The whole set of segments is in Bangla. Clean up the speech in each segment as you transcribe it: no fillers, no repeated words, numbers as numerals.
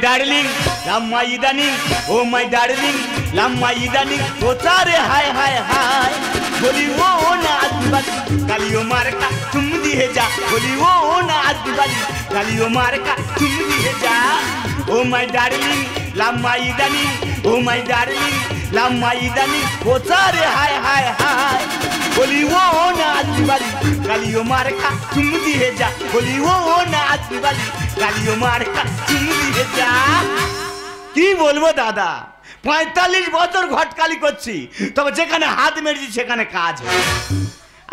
ডার্লিং লাভ মাই ইদানিং, ও মাই ডার্লিং লাভ মাই ইদানিং, কোথারে হায় হায় হায়, বলি ও না আদিবাসী কালিও মার্কা তুম দিয়ে যা, বলি ও না আদিবাসী কালিও মার্কা তুম দিয়ে যা, ও মাই ডার্লিং লাভ মাই ইদানিং, ও মাই ডার্লিং লাভ মাই ইদানিং, কোথারে হায় হায় হায়, বলি ও না আদিবাসী কালিও মার্কা তুম দিয়ে যা, বলি ও না আদিবাসী কালিও মার্কা তুম দিয়ে যা। কি বলবো দাদা, 45 বছর ঘটকালি করছি, তবে যেখানে হাত মেরেছি সেখানে কাজ।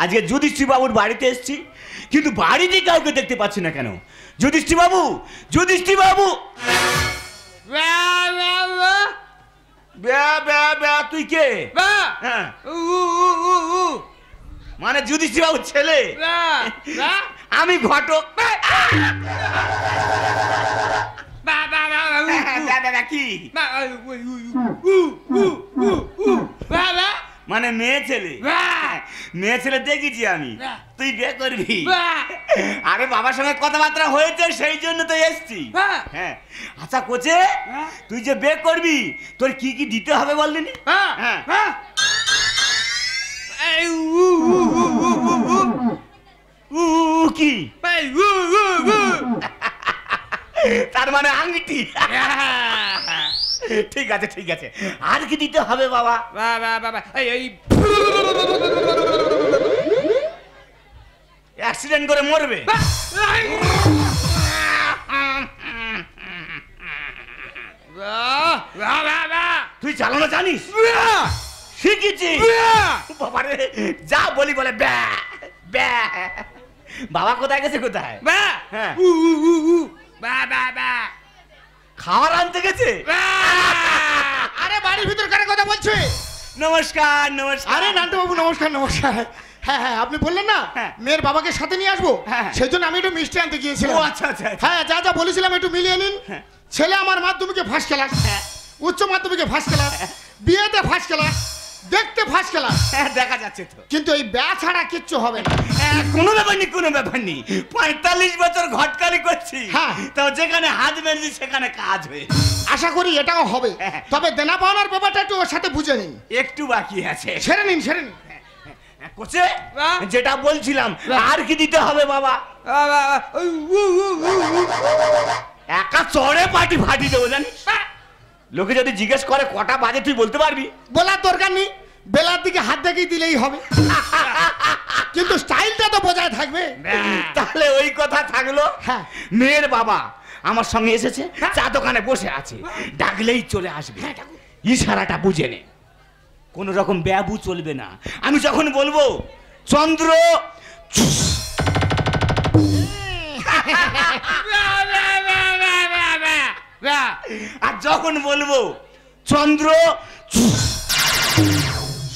আজকে যুধিষ্ঠির বাবুর বাড়িতে এসেছি, কিন্তু বাড়িতে কাউকে দেখতে পাচ্ছি না কেন? যুধিষ্ঠির বাবু, যুধিষ্ঠির বাবু, তুই কে? মানে যুধিষ্ঠির বাবুর ছেলে? আমি ঘটক। কি মানে মেয়ে ছেলে? মেয়ে ছেলে দেখেছি আমি, তুই বিয়ে করবি? আরে বাবার সঙ্গে কথাবার্তা হয়েছে, সেই জন্য তো এসছি। হ্যাঁ আচ্ছা কোচে, তুই যে বিয়ে করবি তোর কি কি দিতে হবে বললি? কি তার মানে আংটি? ঠিক আছে ঠিক আছে, আর কি দিতে হবে বাবা? অ্যাক্সিডেন্ট করে মরবে? তুই চালানো জানিস? শিখেছি বাবারে, যা বলি বলে ব্যা ব্যা। বাবা কোথায় গেছে? কোথায়? খাবার আনতে গেছে? আরে বাড়ির ভিতর কার কথা বলছে? নমস্কার নমস্কার। আরে নান্টু বাবু নমস্কার নমস্কার। হ্যাঁ হ্যাঁ, আপনি বললেন না মেয়ের বাবাকে সাথে নিয়ে আসবো, সেই জন্য আমি একটু মিষ্টি আনতে গিয়েছিলাম। আচ্ছা আচ্ছা। হ্যাঁ যা যা বলেছিলাম একটু মিলিয়ে নিন। ছেলে আমার মাধ্যমিকে ফার্স্ট ক্লাস, উচ্চ মাধ্যমিকে ফার্স্ট ক্লাস, বিয়েতে ফার্স্ট ক্লাস, দেখতে ফার্স্ট ক্লাস। দেখা যাচ্ছে তো, কিন্তু এই ব্যা ছাড়া কিচ্ছু হবে না। কোনো ব্যাপার নেই, কোনো ব্যাপার নেই। 45 বছর ঘটকালি করছি, তো যেখানে হাত মেরেছি সেখানে কাজ হয়ে। আশা করি এটাও হবে, তবে দেনা পাওনার ব্যাপারটা একটু ওর সাথে বুঝে নিন। একটু বাকি আছে, সেরে নিন সেরে নিন। কোচে যেটা বলছিলাম, আর কি দিতে হবে বাবা? একা চড়ে পাটি ফাটি দেবো জানিস? লোকে যদি জিজ্ঞেস করে কটা বাজে, তুই বলতে পারবি? বলার দরকার নেই, বেলার দিকে হাত দেখেই দিলেই হবে, কিন্তু স্টাইলটা তো বজায় থাকবে। তাহলে ওই কথা থাকলো। মেয়ের বাবা আমার সঙ্গে এসেছে, চা দোকানে বসে আছে, ডাকলেই চলে আসবে, ইশারাটা বুঝে নে। কোন রকম ব্যাবু চলবে না। আমি যখন বলবো চন্দ্র, আর যখন বলবো চন্দ্র,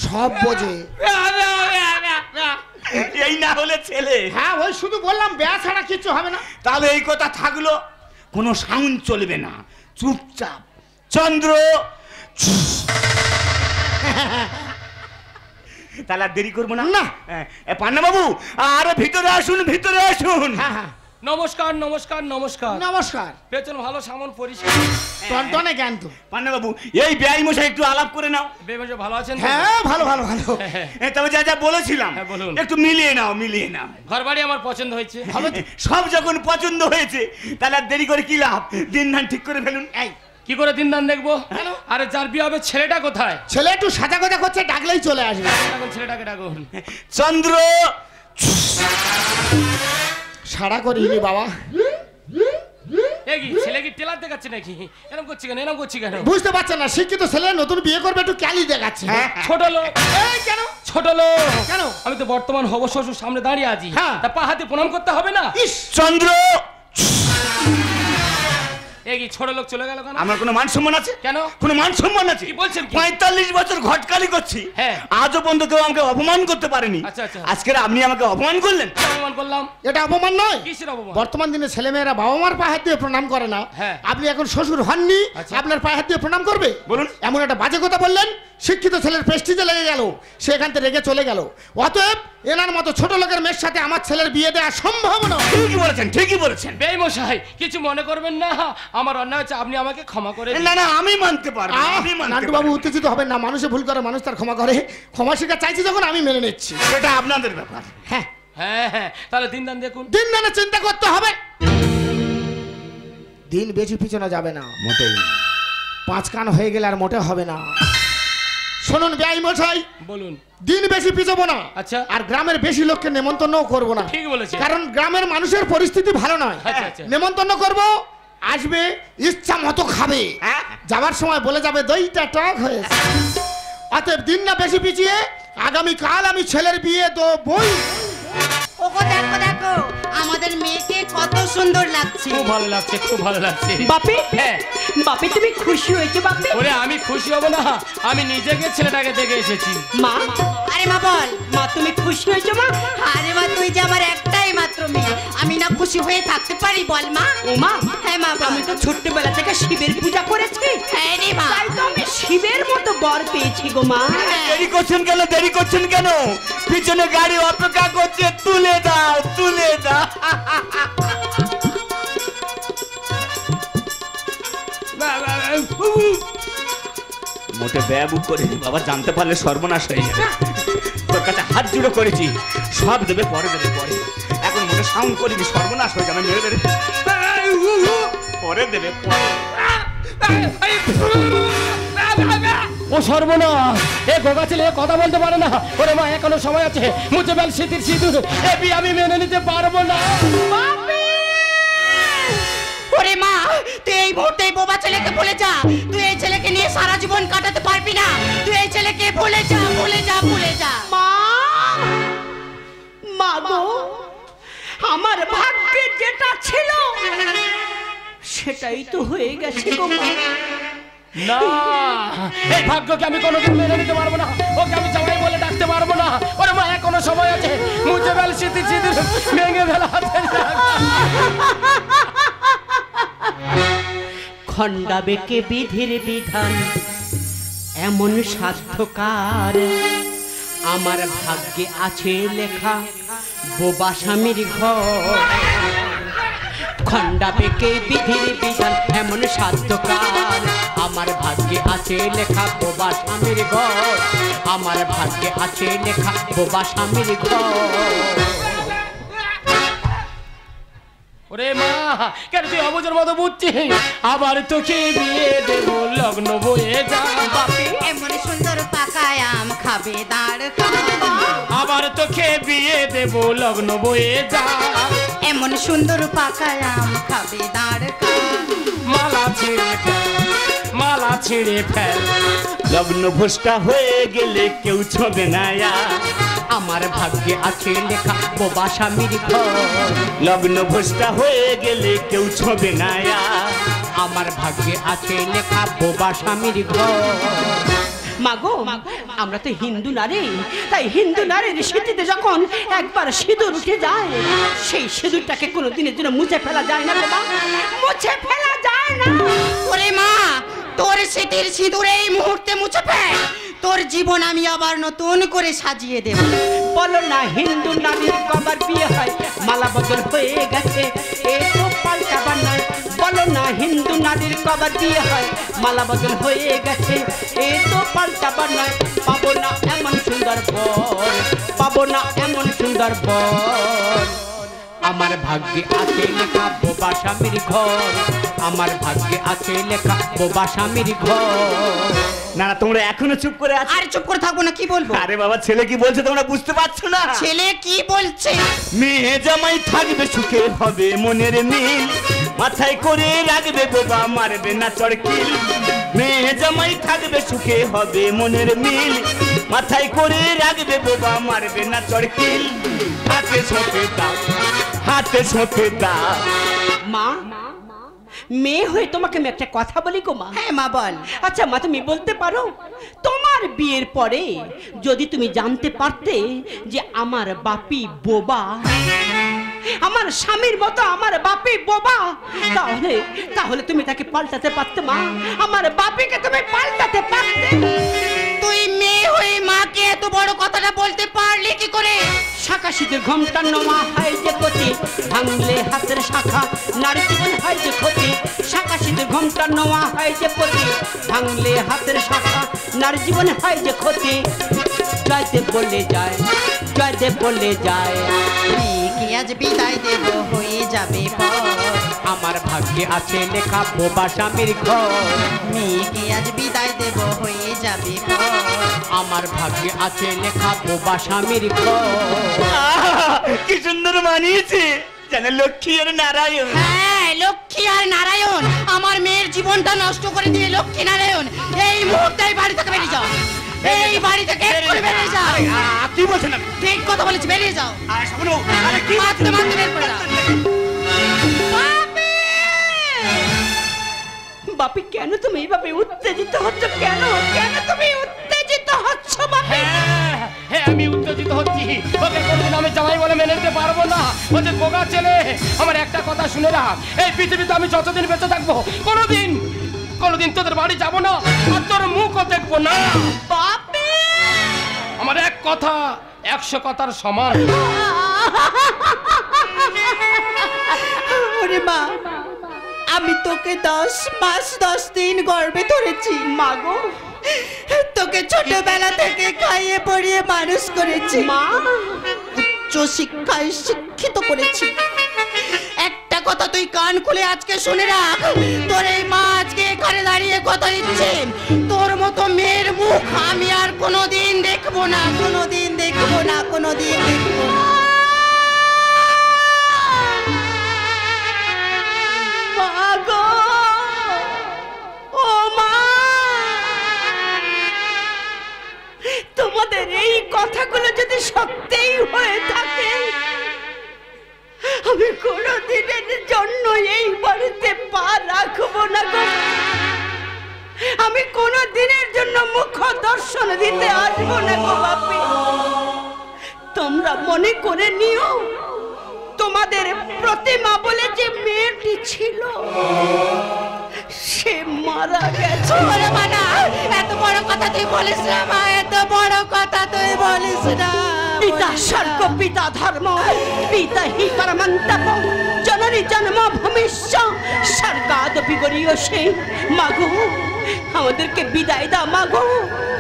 সব বোঝে। এই না হলে ছেলে। হ্যাঁ ওই শুধু বললাম ব্যা ছাড়া কিচ্ছু হবে না। তাহলে এই কথা থাকলো, কোনো সাউন্ড চলবে না, চুপচাপ চন্দ্র। তাহলে আর দেরি করবো না। না পান্না বাবু, আরে ভিতরে আসুন, ভিতরে আসুন। নমস্কার নমস্কার নমস্কার নমস্কার। পেছন ভালো, সামন পরিষ্কার, টনটনে জ্ঞান তো। পান্না বাবু, এই ব্যয় মশাই একটু আলাপ করে নাও। বেমশাই ভালো আছেন? হ্যাঁ ভালো ভালো ভালো। তবে যা যা বলেছিলাম বলুন, একটু মিলিয়ে নাও, মিলিয়ে নাও। ঘর বাড়ি আমার পছন্দ হয়েছে। সব যখন পছন্দ হয়েছে, তাহলে আর দেরি করে কি লাভ? দিন ধান ঠিক করে ফেলুন। এই কি করে দিন দান দেখবো? আরে যার বিয়ে হবে ছেলেটা কোথায়? ছেলে একটু সাজা কথা করছে, ডাকলেই চলে আসবে। এখন ছেলেটাকে ডাকুন। চন্দ্র, সারা করিনি বাবা। কি ছেলে কি টেলার দেখাচ্ছে নাকি? এরকম করছি কেন, এরকম করছি কেন? বুঝতে পারছেন না, শিক্ষিত ছেলে নতুন বিয়ে করবে, একটু ক্যালি দেখাচ্ছে। ছোট লোক। এই কেন ছোট লোক কেন? আমি তো বর্তমান হব শ্বশুর সামনে দাঁড়িয়ে আছি, তা পা হাতে প্রণাম করতে হবে না? চন্দ্র, এই ছোট লোক চলে গেল কেন? আমার কোনো মান সম্মান আছে? কেন কোনো মান সম্মান আছে? কি বলছেন? 45 বছর ঘটকালি করছি, আজও পর্যন্ত কেউ আমাকে অপমান করতে পারেনি। আজকে আপনি আমাকে অপমান করলেন। অপমান করলাম? এটা অপমান নয়। কিসের অপমান? বর্তমান দিনে ছেলেমেয়েরা বাবা মার পায়ে হাত দিয়ে প্রণাম করে না, আপনি এখন শ্বশুর হননি, আপনার পায়ে হাত দিয়ে প্রণাম করবে? বলুন। এমন একটা বাজে কথা বললেন, শিক্ষিত ছেলের প্রেস্টিজে লেগে গেল, সে এখান থেকে রেগে চলে গেল। অতএব এনার মতো ছোট লোকের মেয়ের সাথে আমার ছেলের বিয়ে দেওয়া সম্ভব নয়। ঠিকই বলেছেন, ঠিকই বলেছেন। বেমশাই কিছু মনে করবেন না, আমার অন্যায় হচ্ছে, আপনি আমাকে ক্ষমা করে দিন। না না, আমি মানতে পারবো, আমি মানতে নান্টু পারবো। বাবু উত্তেজিত হবেন না, মানুষে ভুল করে, মানুষ তার ক্ষমা করে। ক্ষমা শিক্ষা চাইছি যখন আমি মেনে নিচ্ছি। সেটা আপনাদের ব্যাপার। হ্যাঁ হ্যাঁ হ্যাঁ, তাহলে দিন দান দেখুন। দিন দানে চিন্তা করতে হবে, দিন বেশি পিছনে যাবে না, মোটেই 5 কান হয়ে গেলে আর মোটে হবে না। শুনুন বেআই মশাই, বলুন। দিন বেশি পিছবো না, আচ্ছা। আর গ্রামের বেশি লোককে নেমন্তন্নও করবো না। ঠিক বলেছেন। কারণ গ্রামের মানুষের পরিস্থিতি ভালো নয়। আচ্ছা, আচ্ছা। নেমন্তন্ন করব, আসবে ইচ্ছা মতো খাবে, হ্যাঁ। যাবার সময় বলে যাবে দইটা টক হয়েছে। অতএব দিন না বেশি পিছিয়ে আগামীকাল আমি ছেলের বিয়ে দেবই। ওগো দেখো দেখো আমাদের মেয়েকে কত সুন্দর লাগছে। খুব ভালো লাগছে, খুব ভালো লাগছে। বাপি, হ্যাঁ। বাপি তুমি খুশি হয়েছো বাপি? ওরে আমি খুশি হব না, আমি নিজেকে ছেলেটাকে দেখে এসেছি। মা, আরে মা বল। মা তুমি খুশি হয়েছো মা? আরে মা তুই যে আমার একটাই মাত্র মেয়ে, আমি না খুশি হয়ে থাকতে পারি বল মা? ও মা, হ্যাঁ মা বল। আমি তো ছোট্টবেলা থেকে শিবের পূজা করেছি, হ্যাঁ রে মা। তাই তো আমি শিবের মতো বর পেয়েছি গো মা। দেরি করছেন কেন, দেরি করছেন কেন? পিছনে গাড়ি অপেক্ষা করছে, তুলে দাও, তুলে দাও। মোটে ব্যয় বুক করেছি বাবা, জানতে পারলে সর্বনাশ হয়ে যাবে। তোর কাছে হাত জুড়ে করেছি, সব দেবে পরে, দেবে পরে। এখন মোটে সাউন্ড করিনি, সর্বনাশ হয়ে যাবে, মেরে দেবে পরে, দেবে পরে। ও সর্বনাশ, এ গোগা ছেলে কথা বলতে পারে না। ওরে মা এখনো সময় আছে, মুছে ফেল স্মৃতির সিঁদুর, এ বিয়ে আমি মেনে নিতে পারবো না। ওরে মা তুই এই মুহূর্তে বোবা ছেলেকে ভুলে যা, তুই এই ছেলেকে নিয়ে সারা জীবন কাটাতে পারবি না, তুই এই ছেলেকে ভুলে যা, ভুলে যা, ভুলে যা। মা, মা গো, আমার ভাগ্যে যেটা ছিল সেটাই তো হয়ে গেছে গো মা। না, এই ভাগ্যকে আমি কোনোদিন মেনে নিতে পারবো না, ওকে আমি জামাই বলে ডাকতে পারবো না। ওরে মা এখনো সময় আছে, মুছে ফেল স্মৃতির সিঁদুর, ভেঙে ফেলা হাতে। খন্ডা বেঁকে বিধির বিধান এমন সাধ্যকার, আমার ভাগ্যে আছে লেখা বোবা স্বামীর ঘর। খন্ডা বেঁকে বিধির বিধান এমন সাধ্যকার, আমার ভাগ্যে আছে লেখা বোবা স্বামীর ঘর। আমার ভাগ্যে আছে লেখা বোবা স্বামীর ঘর। ওরে মা কেন তুই অবুঝের মতো বুঝছিস? আবার তোকে বিয়ে দেবো, লগ্ন বয়ে যা। এমন সুন্দর পাকায় আম খাবে দাঁড় খা। আবার তোকে বিয়ে দেবো, লগ্ন বয়ে যা। এমন সুন্দর পাকায় আম খাবে দাঁড় খা। মালা ছিঁড়ে ফেল, মালা ছিঁড়ে ফেল। লগ্ন ভোজটা হয়ে গেলে কেউ ছবে না আর। আমার ভাগ্যে আছে লেখা বোবা স্বামীর ঘর। লগ্ন ভোজটা হয়ে গেলে কেউ ছবে না আর। আমার ভাগ্যে আছে লেখা বোবা স্বামীর ঘর। মাগো, আমরা তো হিন্দু নারী, তাই হিন্দু নারীর স্মৃতিতে যখন একবার সিঁদুর উঠে যায়, সেই সিঁদুরটাকে কোনোদিনের জন্য মুছে ফেলা যায় না বাবা, মুছে ফেলা যায় না। ওরে মা তোর স্মৃতির সিঁদুর এই মুহূর্তে মুছে ফেল, তোর জীবন আমি আবার নতুন করে সাজিয়ে দেব। বলো না হিন্দু নারীর কবার বিয়ে হয়, মালা বদল হয়ে গেছে, এ তো পাল্টাবার নয়। বলো না হিন্দু নারীর কবার বিয়ে হয়, মালা বদল হয়ে গেছে, এ তো পাল্টাবার নয়। পাবো না এমন সুন্দর বর, পাবো না এমন সুন্দর বর। আমার ভাগ্যে আছে লেখা বোবা স্বামীর ঘর। আমার ভাগ্যে আছে লেখা বোবা স্বামীর ঘর। না না, তোমরা এখনো চুপ করে আছো। আর চুপ করে থাকবো না, কি বলবো? আরে বাবা, ছেলে কি বলছে তোমরা বুঝতে পারছো না? ছেলে কি বলছে? মেয়ে জামাই থাকবে সুখে, হবে মনের মিল, মাথায় করে রাখবে বাবা, মারবে না চড়কিল। মেয়ে জামাই থাকবে সুখে, হবে মনের মিল, মাথায় করে রাখবে বাবা, মারবে না চড়কিল। হাতে ছোঁতে দাও, হাতে ছোঁতে দাও। মা, মেয়ে হয়ে তোমাকে আমি একটা কথা বলি গো মা। হ্যাঁ মা বল। আচ্ছা মা, তুমি বলতে পারো তোমার বিয়ের পরে যদি তুমি জানতে পারতে যে আমার বাপি বোবা, আমার স্বামীর মতো আমার বাপি বোবা, তাহলে তাহলে তুমি তাকে পাল্টাতে পারতে মা? আমার বাপিকে তুমি পাল্টাতে পারতে? তুই বড় কথাটা বলতে পারলি কি করে? শাখা সিঁদুর ঘোমটা নোয়া হয় যে ক্ষতি, ভাঙলে হাতের শাখা নারী জীবন হয় যে ক্ষতি। শাখা সিঁদুর ঘোমটা নোয়া হয় যে ক্ষতি, ভাঙলে হাতের শাখা নারী জীবন হয় যে ক্ষতি। জয়দেব বলে যায়, জয়দেব বলে যায়, মেয়েকে আজ বিদায় দেব হয়ে যাবে পর। আমার ভাগ্যে আছে লেখা বোবা স্বামীর ঘর। মেয়েকে আজ বিদায় দেব হয়ে যাবে পর। আমার ভাগ্যে আছে লেখা বোবা স্বামীর ঘর। কি সুন্দর মানিয়েছে, যেন লক্ষ্মী আর নারায়ণ। হ্যাঁ, লক্ষ্মী আর নারায়ণ। আমার মেয়ের জীবনটা নষ্ট করে দিয়ে লক্ষ্মী নারায়ণ এই মুহূর্তে এই বাড়ি থেকে বেরিয়ে যাও। এই বাড়ি থেকে এক্ষুনি বেরিয়ে যাও। কি বলছেন আপনি? ঠিক কথা বলেছি, বেরিয়ে যাও। শোনো, আরে কি মারতে মারতে বের করে দাও। বাপি কেন তুমি এইভাবে উত্তেজিত হচ্ছ? কেন কেন তুমি উত্তেজিত হচ্ছ বাপি? হ্যাঁ আমি উত্তেজিত হচ্ছি। ওকে কোনদিন আমি জামাই বলে মেনে নিতে পারবো না। ও যে বোকা ছেলে। আমার একটা কথা শুনে রাখ, এই পৃথিবীতে আমি যতদিন বেঁচে থাকবো কোনোদিন তোদের বাড়ি যাবো না আর তোর মুখও দেখবো না। বাপি আমার এক কথা 100 কথার সমান। ওরে মা, আমি তোকে 10 মাস 10 দিন গর্ভে ধরেছি মাগো। তোকে ছোটবেলা থেকে খাইয়ে পড়িয়ে মানুষ করেছি মা, উচ্চ শিক্ষায় শিক্ষিত করেছি। একটা কথা তুই কান খুলে আজকে শুনে রাখ, তোর এই মা আজকে এখানে দাঁড়িয়ে কথা দিচ্ছে, তোর মতো মেয়ের মুখ আমি আর কোনোদিন দেখবো না, কোনোদিন দেখবো না, কোনোদিন দেখবো না। মাগো, ও মা, তোমাদের এই কথাগুলো যদি সত্যিই হয়ে থাকে, আমি কোনোদিনের জন্য এই বাড়িতে পা রাখবো না গো। আমি কোনোদিনের জন্য মুখ দর্শন দিতে আসবো না গো বাপি। তোমরা মনে করে নিও, তোমাদের প্রতিমা বলে যে মেয়েটি ছিল সে মারা গেছে। ওরে বাবা, এত বড় কথা তুই বলিস না মা, এত বড় কথা তুই বলিস না। পিতা স্বর্গ, পিতা ধর্ম, পিতা হি পরমন্তপ, জননী জন্ম ভূমিষ্য স্বর্গাদপি গরীয়সে। মাগো, আমাদেরকে বিদায় দাও মাগো,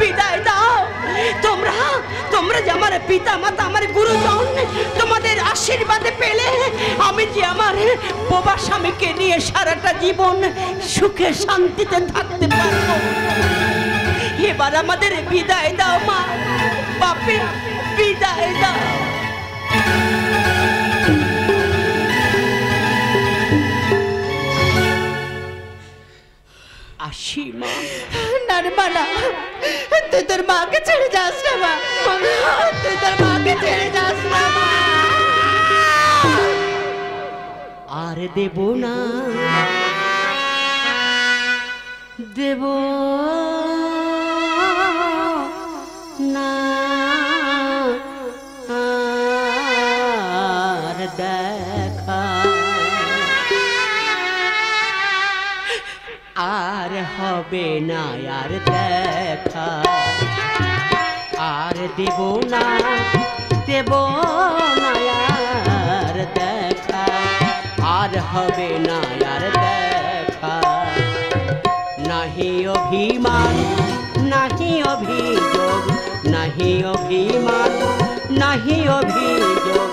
বিদায় দাও। তোমরা যে আমার পিতা মাতা, আমার গুরুজন, তোমাদের আশীর্বাদে পেলে আমি যে আমার বোবা স্বামীকে নিয়ে সারাটা জীবন সুখে শান্তিতে থাকতে পারবো। এবার আমাদের বিদায় দাও মা, বাপে বিদায় দাও। আসি মা। না রে মা, না, তুই তোর মাকে ছেড়ে যাস না মা, তুই তোর মাকে ছেড়ে যাস না মা। আর দেব না, দেব না আর দেখা, আর হবে না আর দেখা, আর দেব না, দেব না আর দেখা, আর হবে না আর দেখা। নাহি অভিমান, নাহি অভিযোগ, নাহি অভিমান, নাহি অভিযোগ,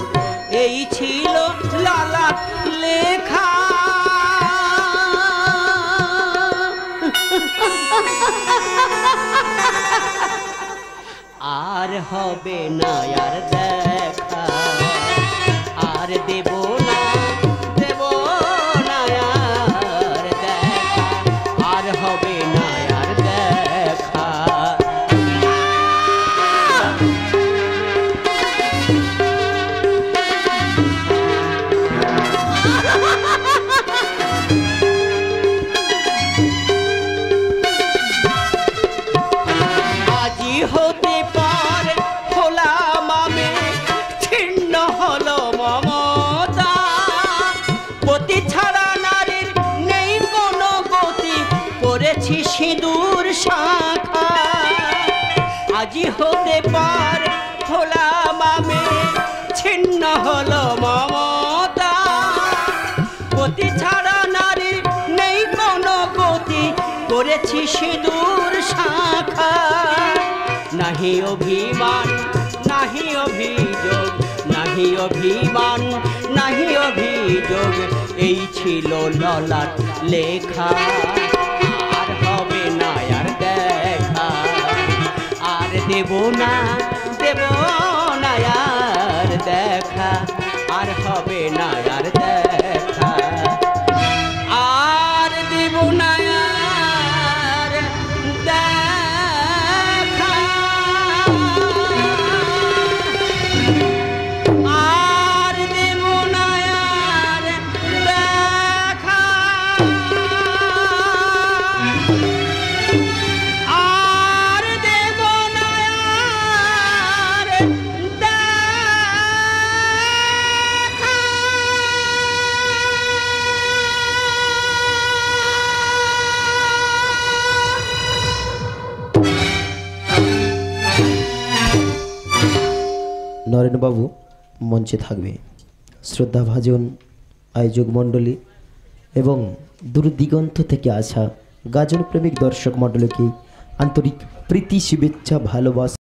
এই ছিল লালা লেখা। আর হবে না আর দেখা, আর দেব না, দেব না আর দেখা, আর হবে না আর দেখা। আজি হতে পারে হলাম আমি, ছিন্ন হলো মমতা, পতি ছাড়া নারীর নেই কোনো গতি, পড়েছি সিঁদুর শাখা। আজ রাজি হতে পার হলাম আমি, ছিন্ন হলো মমতা। গতি ছাড়া নারী নেই কোনো গতি, করেছি সিঁদুর শাখা। নাহি অভিমান নাহি অভিযোগ, নাহি অভিমান নাহি অভিযোগ, এই ছিল ললাট লেখা। আর হবে না আর দেখা, আর দেব না আর দেখা, আর হবে না আর দেখা, আর দেব না আর দেখা, আর দেব না আর দেখা, আর দেব না আর দেখা। নরেনবাবু মঞ্চে থাকবে, শ্রদ্ধাভাজন আয়োজক মণ্ডলী এবং দূর দিগন্ত থেকে আসা গাজন প্রেমিক দর্শক মণ্ডলীকে আন্তরিক প্রীতি শুভেচ্ছা ভালোবাসা।